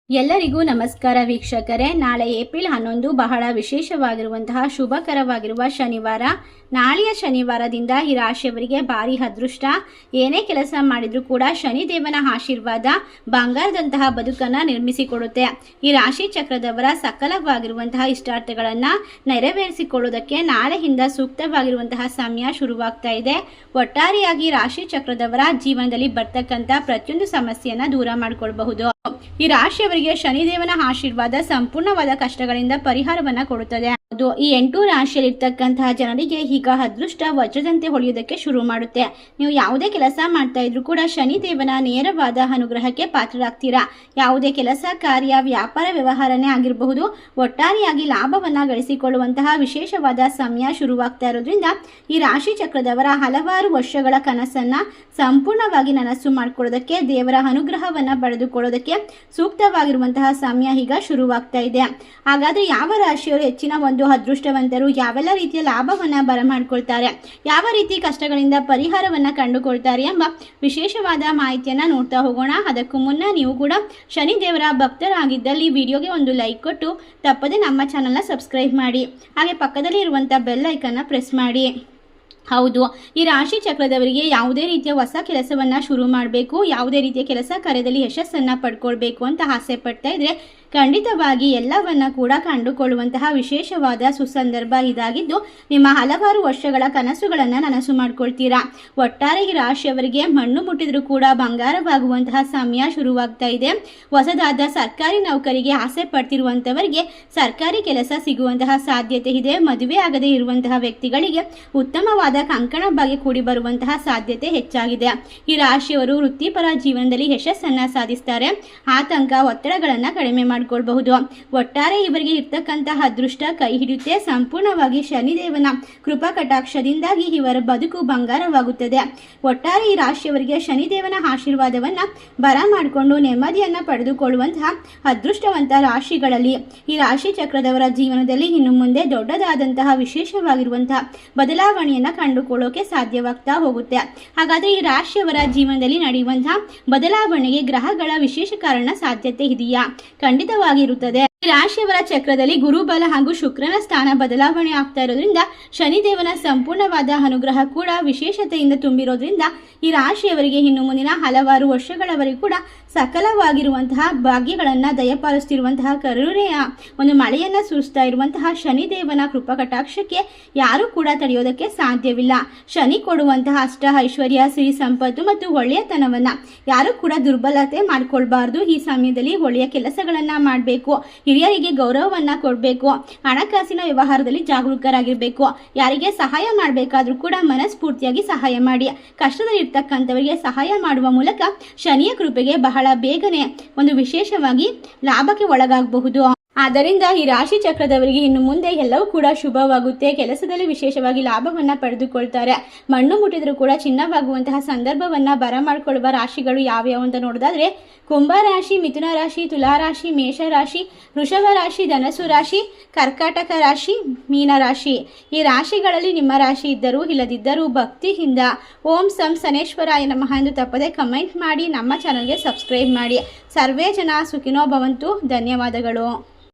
ಎಲ್ಲರಿಗೂ ನಮಸ್ಕಾರ ವೀಕ್ಷಕರೇ. ನಾಳೆ ಏಪ್ರಿಲ್ 11 ಬಹಳ ವಿಶೇಷವಾಗಿರುವಂತಹ ಶುಭಕರವಾಗಿರುವ ಶನಿವಾರ. ನಾಳೆಯ ಶನಿವಾರದಿಂದ ಈ ರಾಶಿಯವರಿಗೆ ಭಾರಿ ಅದೃಷ್ಟ. ಏನೇ ಕೆಲಸ ಮಾಡಿದ್ರೂ ಕೂಡ ಶನಿದೇವನ ಆಶೀರ್ವಾದ ಬಂಗಾರದಂತಹ ಬದುಕನ್ನು ನಿರ್ಮಿಸಿಕೊಡುತ್ತೆ. ಈ ರಾಶಿ ಚಕ್ರದವರ ಸಕಲವಾಗಿರುವಂತಹ ಇಷ್ಟಾರ್ಥಗಳನ್ನು ನೆರವೇರಿಸಿಕೊಳ್ಳುವುದಕ್ಕೆ ನಾಳೆಯಿಂದ ಸೂಕ್ತವಾಗಿರುವಂತಹ ಸಮಯ ಶುರುವಾಗ್ತಾ ಇದೆ. ಒಟ್ಟಾರೆಯಾಗಿ ರಾಶಿ ಚಕ್ರದವರ ಜೀವನದಲ್ಲಿ ಬರ್ತಕ್ಕಂಥ ಪ್ರತಿಯೊಂದು ಸಮಸ್ಯೆಯನ್ನು ದೂರ ಮಾಡಿಕೊಳ್ಳಬಹುದು. ಈ ರಾಶಿಯವರಿಗೆ ಶನಿದೇವನ ಆಶೀರ್ವಾದ ಸಂಪೂರ್ಣವಾದ ಕಷ್ಟಗಳಿಂದ ಪರಿಹಾರವನ್ನ ಕೊಡುತ್ತದೆ. ಈ 8 ರಾಶಿಯಲ್ಲಿರ್ತಕ್ಕಂತಹ ಜನರಿಗೆ ಈಗ ಅದೃಷ್ಟ ವಜ್ರದಂತೆ ಹೊಳೆಯುವುದಕ್ಕೆ ಶುರು ಮಾಡುತ್ತೆ. ನೀವು ಯಾವುದೇ ಕೆಲಸ ಮಾಡ್ತಾ ಇದ್ರೂ ಕೂಡ ಶನಿದೇವನ ನೇರವಾದ ಅನುಗ್ರಹಕ್ಕೆ ಪಾತ್ರರಾಗ್ತೀರಾ. ಯಾವುದೇ ಕೆಲಸ ಕಾರ್ಯ ವ್ಯಾಪಾರ ವ್ಯವಹಾರನೇ ಆಗಿರಬಹುದು, ಒಟ್ಟಾರೆಯಾಗಿ ಲಾಭವನ್ನ ಗಳಿಸಿಕೊಳ್ಳುವಂತಹ ವಿಶೇಷವಾದ ಸಮಯ ಶುರುವಾಗ್ತಾ ಇರೋದ್ರಿಂದ ಈ ರಾಶಿ ಚಕ್ರದವರ ಹಲವಾರು ವರ್ಷಗಳ ಕನಸನ್ನ ಸಂಪೂರ್ಣವಾಗಿ ನನಸು ಮಾಡಿಕೊಳ್ಳೋದಕ್ಕೆ, ದೇವರ ಅನುಗ್ರಹವನ್ನ ಪಡೆದುಕೊಳ್ಳೋದಕ್ಕೆ ಸೂಕ್ತವಾಗಿರುವಂತಹ ಸಮಯ ಈಗ ಶುರುವಾಗ್ತಾ ಇದೆ. ಹಾಗಾದ್ರೆ ಯಾವ ರಾಶಿಯವರು ಹೆಚ್ಚಿನ ಒಂದು ಅದೃಷ್ಟವಂತರು, ಯಾವೆಲ್ಲ ರೀತಿಯ ಲಾಭವನ್ನ ಬರಮಾಡ್ಕೊಳ್ತಾರೆ, ಯಾವ ರೀತಿ ಕಷ್ಟಗಳಿಂದ ಪರಿಹಾರವನ್ನ ಕಂಡುಕೊಳ್ತಾರೆ ಎಂಬ ವಿಶೇಷವಾದ ಮಾಹಿತಿಯನ್ನ ನೋಡ್ತಾ ಹೋಗೋಣ. ಅದಕ್ಕೂ ಮುನ್ನ ನೀವು ಕೂಡ ಶನಿ ದೇವರ ಭಕ್ತರಾಗಿದ್ದಲ್ಲಿ ವಿಡಿಯೋಗೆ ಒಂದು ಲೈಕ್ ಕೊಟ್ಟು ತಪ್ಪದೆ ನಮ್ಮ ಚಾನಲ್ನ ಸಬ್ಸ್ಕ್ರೈಬ್ ಮಾಡಿ. ಹಾಗೆ ಪಕ್ಕದಲ್ಲಿ ಇರುವಂಥ ಬೆಲ್ ಐಕನ್ನ ಪ್ರೆಸ್ ಮಾಡಿ. ಹೌದು, ಈ ರಾಶಿ ಚಕ್ರದವರಿಗೆ ಯಾವುದೇ ರೀತಿಯ ಹೊಸ ಕೆಲಸವನ್ನ ಶುರು ಮಾಡಬೇಕು, ಯಾವುದೇ ರೀತಿಯ ಕೆಲಸ ಕಾರ್ಯದಲ್ಲಿ ಯಶಸ್ಸನ್ನ ಪಡ್ಕೊಳ್ಬೇಕು ಅಂತ ಆಸೆ ಪಡ್ತಾ ಇದ್ರೆ ಖಂಡಿತವಾಗಿ ಎಲ್ಲವನ್ನ ಕೂಡ ಕಂಡುಕೊಳ್ಳುವಂತಹ ವಿಶೇಷವಾದ ಸುಸಂದರ್ಭ ಇದಾಗಿದ್ದು ನಿಮ್ಮ ಹಲವಾರು ವರ್ಷಗಳ ಕನಸುಗಳನ್ನು ನನಸು ಮಾಡ್ಕೊಳ್ತೀರಾ. ಒಟ್ಟಾರೆ ಈ ರಾಶಿಯವರಿಗೆ ಮಣ್ಣು ಮುಟ್ಟಿದ್ರೂ ಕೂಡ ಬಂಗಾರವಾಗುವಂತಹ ಸಮಯ ಶುರುವಾಗ್ತಾ ಇದೆ. ಹೊಸದಾದ ಸರ್ಕಾರಿ ನೌಕರಿಗೆ ಆಸೆ ಪಡ್ತಿರುವಂತವರಿಗೆ ಸರ್ಕಾರಿ ಕೆಲಸ ಸಿಗುವಂತಹ ಸಾಧ್ಯತೆ ಇದೆ. ಮದುವೆ ಆಗದೆ ಇರುವಂತಹ ವ್ಯಕ್ತಿಗಳಿಗೆ ಉತ್ತಮವಾದ ಕಂಕಣ ಭಾಗ್ಯ ಕೂಡಿ ಬರುವಂತಹ ಸಾಧ್ಯತೆ ಹೆಚ್ಚಾಗಿದೆ. ಈ ರಾಶಿಯವರು ವೃತ್ತಿಪರ ಜೀವನದಲ್ಲಿ ಯಶಸ್ಸನ್ನ ಸಾಧಿಸ್ತಾರೆ. ಆತಂಕ ಒತ್ತಡಗಳನ್ನ ಕಡಿಮೆ ಮಾಡಿಕೊಳ್ಳಬಹುದು. ಒಟ್ಟಾರೆ ಇವರಿಗೆ ಇರ್ತಕ್ಕಂತಹ ಅದೃಷ್ಟ ಕೈ ಹಿಡಿಯುತ್ತೆ. ಸಂಪೂರ್ಣವಾಗಿ ಶನಿದೇವನ ಕೃಪಾ ಕಟಾಕ್ಷದಿಂದಾಗಿ ಇವರ ಬದುಕು ಬಂಗಾರವಾಗುತ್ತದೆ. ಒಟ್ಟಾರೆ ಈ ರಾಶಿಯವರಿಗೆ ಶನಿದೇವನ ಆಶೀರ್ವಾದವನ್ನ ಬರ ಮಾಡಿಕೊಂಡು ನೆಮ್ಮದಿಯನ್ನ ಪಡೆದುಕೊಳ್ಳುವಂತಹ ಅದೃಷ್ಟವಂತ ರಾಶಿಗಳಲ್ಲಿ ಈ ರಾಶಿ ಚಕ್ರದವರ ಜೀವನದಲ್ಲಿ ಇನ್ನು ಮುಂದೆ ದೊಡ್ಡದಾದಂತಹ ವಿಶೇಷವಾಗಿರುವಂತಹ ಬದಲಾವಣೆಯನ್ನ ಕಂಡುಕೊಳ್ಳೋಕೆ ಸಾಧ್ಯವಾಗ್ತಾ ಹೋಗುತ್ತೆ. ಹಾಗಾದ್ರೆ ಈ ರಾಶಿಯವರ ಜೀವನದಲ್ಲಿ ನಡೆಯುವಂತಹ ಬದಲಾವಣೆಗೆ ಗ್ರಹಗಳ ವಿಶೇಷ ಕಾರಣ ಸಾಧ್ಯತೆ ಇದೆಯಾ? ಖಂಡಿತವಾಗಿರುತ್ತದೆ. ಈ ರಾಶಿಯವರ ಚಕ್ರದಲ್ಲಿ ಗುರುಬಲ ಹಾಗೂ ಶುಕ್ರನ ಸ್ಥಾನ ಬದಲಾವಣೆ ಆಗ್ತಾ ಇರೋದ್ರಿಂದ ಶನಿದೇವನ ಸಂಪೂರ್ಣವಾದ ಅನುಗ್ರಹ ಕೂಡ ವಿಶೇಷತೆಯಿಂದ ತುಂಬಿರೋದ್ರಿಂದ ಈ ರಾಶಿಯವರಿಗೆ ಇನ್ನು ಮುಂದಿನ ಹಲವಾರು ವರ್ಷಗಳವರೆಗೂ ಕೂಡ ಸಕಲವಾಗಿರುವಂತಹ ಭಾಗ್ಯಗಳನ್ನ ದಯಪಾಲಿಸ್ತಿರುವಂತಹ ಕರುಣೆಯ ಒಂದು ಮಳೆಯನ್ನ ಸುರಿಸ್ತಾ ಇರುವಂತಹ ಶನಿದೇವನ ಕೃಪಾ ಕಟಾಕ್ಷಕ್ಕೆ ಯಾರೂ ಕೂಡ ತಡೆಯೋದಕ್ಕೆ ಸಾಧ್ಯವಿಲ್ಲ. ಶನಿ ಕೊಡುವಂತಹ ಅಷ್ಟ ಐಶ್ವರ್ಯ, ಸಿರಿ ಸಂಪತ್ತು ಮತ್ತು ಒಳ್ಳೆಯತನವನ್ನ ಯಾರೂ ಕೂಡ ದುರ್ಬಲತೆ ಮಾಡ್ಕೊಳ್ಬಾರ್ದು. ಈ ಸಮಯದಲ್ಲಿ ಒಳ್ಳೆಯ ಕೆಲಸಗಳನ್ನ ಮಾಡಬೇಕು. ಹಿರಿಯರಿಗೆ ಗೌರವವನ್ನ ಕೊಡಬೇಕು. ಹಣಕಾಸಿನ ವ್ಯವಹಾರದಲ್ಲಿ ಜಾಗರೂಕರಾಗಿರ್ಬೇಕು. ಯಾರಿಗೆ ಸಹಾಯ ಮಾಡಬೇಕಾದ್ರೂ ಕೂಡ ಮನಸ್ಫೂರ್ತಿಯಾಗಿ ಸಹಾಯ ಮಾಡಿ. ಕಷ್ಟದಲ್ಲಿ ಇರ್ತಕ್ಕಂಥವರಿಗೆ ಸಹಾಯ ಮಾಡುವ ಮೂಲಕ ಶನಿಯ ಕೃಪೆಗೆ ಬಹಳ ಬೇಗನೆ ಒಂದು ವಿಶೇಷವಾಗಿ ಲಾಭಕ್ಕೆ ಒಳಗಾಗಬಹುದು. ಆದ್ದರಿಂದ ಈ ರಾಶಿ ಚಕ್ರದವರಿಗೆ ಇನ್ನು ಮುಂದೆ ಎಲ್ಲವೂ ಕೂಡ ಶುಭವಾಗುತ್ತೆ. ಕೆಲಸದಲ್ಲಿ ವಿಶೇಷವಾಗಿ ಲಾಭವನ್ನ ಪಡೆದುಕೊಳ್ತಾರೆ. ಮಣ್ಣು ಮುಟ್ಟಿದ್ರೂ ಕೂಡ ಚಿನ್ನವಾಗುವಂತಹ ಸಂದರ್ಭವನ್ನ ಬರಮಾಡಿಕೊಳ್ಳುವ ರಾಶಿಗಳು ಯಾವ್ಯಾವ ಅಂತ ನೋಡೋದಾದ್ರೆ ಕುಂಭ ರಾಶಿ, ಮಿಥುನ ರಾಶಿ, ತುಲಾ ರಾಶಿ, ಮೇಷ ರಾಶಿ, ವೃಷಭ ರಾಶಿ, ಧನಸ್ಸು ರಾಶಿ, ಕರ್ಕಾಟಕ ರಾಶಿ, ಮೀನ ರಾಶಿ. ಈ ರಾಶಿಗಳಲ್ಲಿ ನಿಮ್ಮ ರಾಶಿ ಇದ್ದರೂ ಇಲ್ಲದಿದ್ದರೂ ಭಕ್ತಿಯಿಂದ ಓಂ ಸಂ ಶನೇಶ್ವರಾಯ ನಮಃ ಎಂದು ತಪ್ಪದೆ ಕಮೆಂಟ್ ಮಾಡಿ. ನಮ್ಮ ಚಾನಲ್ಗೆ ಸಬ್ಸ್ಕ್ರೈಬ್ ಮಾಡಿ. ಸರ್ವೇ ಜನ ಸುಖಿನೋ ಭವಂತು. ಧನ್ಯವಾದಗಳು.